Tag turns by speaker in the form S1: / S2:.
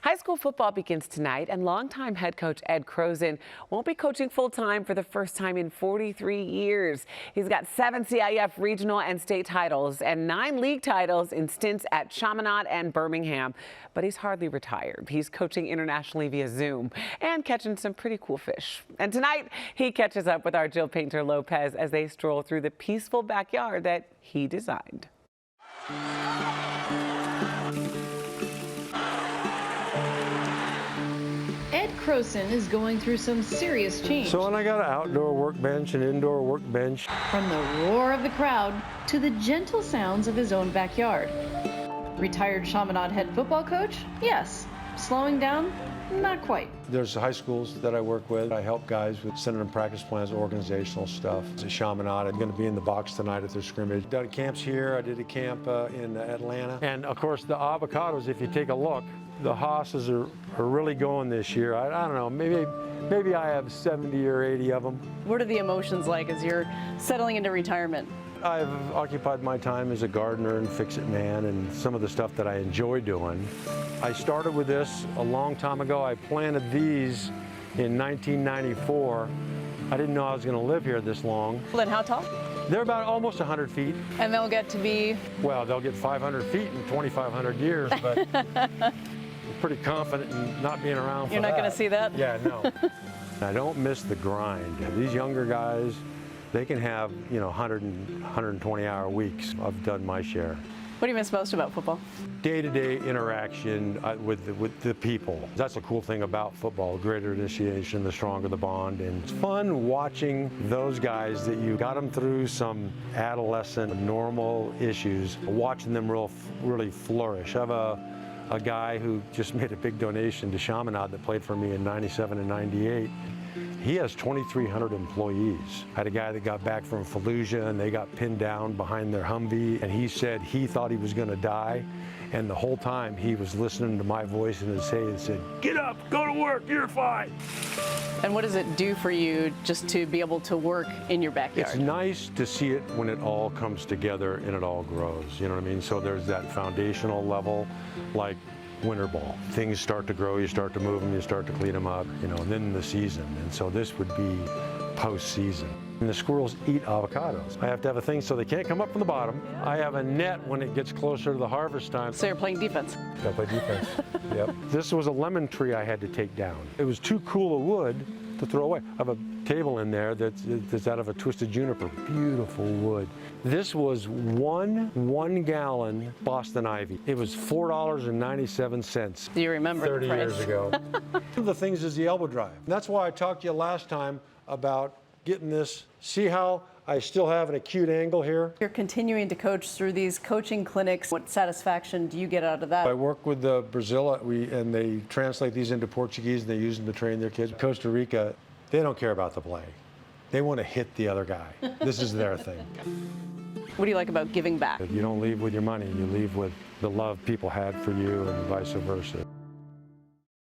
S1: High school football begins tonight, and longtime head coach Ed Croson won't be coaching full-time for the first time in 43 years. He's got 7 CIF regional and state titles and 9 league titles in stints at Chaminade and Birmingham. But he's hardly retired. He's coaching internationally via Zoom and catching some pretty cool fish. And tonight, he catches up with our Jill Painter-Lopez as they stroll through the peaceful backyard that he designed.
S2: Ed Croson is going through some serious change.
S3: So when I got an outdoor workbench and indoor workbench.
S2: From the roar of the crowd to the gentle sounds of his own backyard. Retired Chaminade head football coach? Yes. Slowing down? Not quite.
S3: There's high schools that I work with. I help guys with sending them practice plans, organizational stuff. It's a Chaminade. I'm going to be in the box tonight at their scrimmage. Done camps here. I did a camp in Atlanta. And of course the avocados, if you take a look, the hosses are really going this year. I don't know, maybe I have 70 or 80 of them.
S2: What are the emotions like as you're settling into retirement?
S3: I've occupied my time as a gardener and fix-it man and some of the stuff that I enjoy doing. I started with this a long time ago. I planted these in 1994. I didn't know I was going to live here this long.
S2: Well, then how tall?
S3: They're about almost 100 feet.
S2: And they'll get to be?
S3: Well, they'll get 500 feet in 2,500 years, but I'm pretty confident in not being around for that.
S2: You're not going to see that?
S3: Yeah, no. I don't miss the grind. These younger guys, they can have, 100 and 120-hour weeks. I've done my share.
S2: What do you miss most about football?
S3: Day-to-day interaction with the people. That's the cool thing about football. The greater initiation, the stronger the bond. And it's fun watching those guys that you got them through some adolescent, normal issues, watching them really flourish. I have a guy who just made a big donation to Chaminade that played for me in 97 and 98. He has 2,300 employees. I had a guy that got back from Fallujah and they got pinned down behind their Humvee, and he said he thought he was going to die, and the whole time he was listening to my voice in his head and said, "Get up, go to work, you're fine."
S2: And what does it do for you just to be able to work in your backyard?
S3: It's nice to see it when it all comes together and it all grows, you know what I mean? So there's that foundational level, like winter ball. Things start to grow, you start to move them, you start to clean them up, and then the season. And so this would be post-season. And the squirrels eat avocados. I have to have a thing so they can't come up from the bottom. I have a net when it gets closer to the harvest time.
S2: So you're playing defense?
S3: I play defense, yep. This was a lemon tree I had to take down. It was too cool a wood to throw away. I have a table in there that's out of a twisted juniper. Beautiful wood. This was one gallon Boston Ivy. It was $4.97.
S2: Do you remember
S3: 30
S2: the price?
S3: years ago. One of the things is the elbow drive. That's why I talked to you last time about getting this. See how I still have an acute angle here?
S2: You're continuing to coach through these coaching clinics. What satisfaction do you get out of that?
S3: I work with Brazil, and they translate these into Portuguese, and they use them to train their kids. Costa Rica, they don't care about the play. They want to hit the other guy. This is their thing.
S2: What do you like about giving back?
S3: You don't leave with your money, you leave with the love people had for you and vice versa.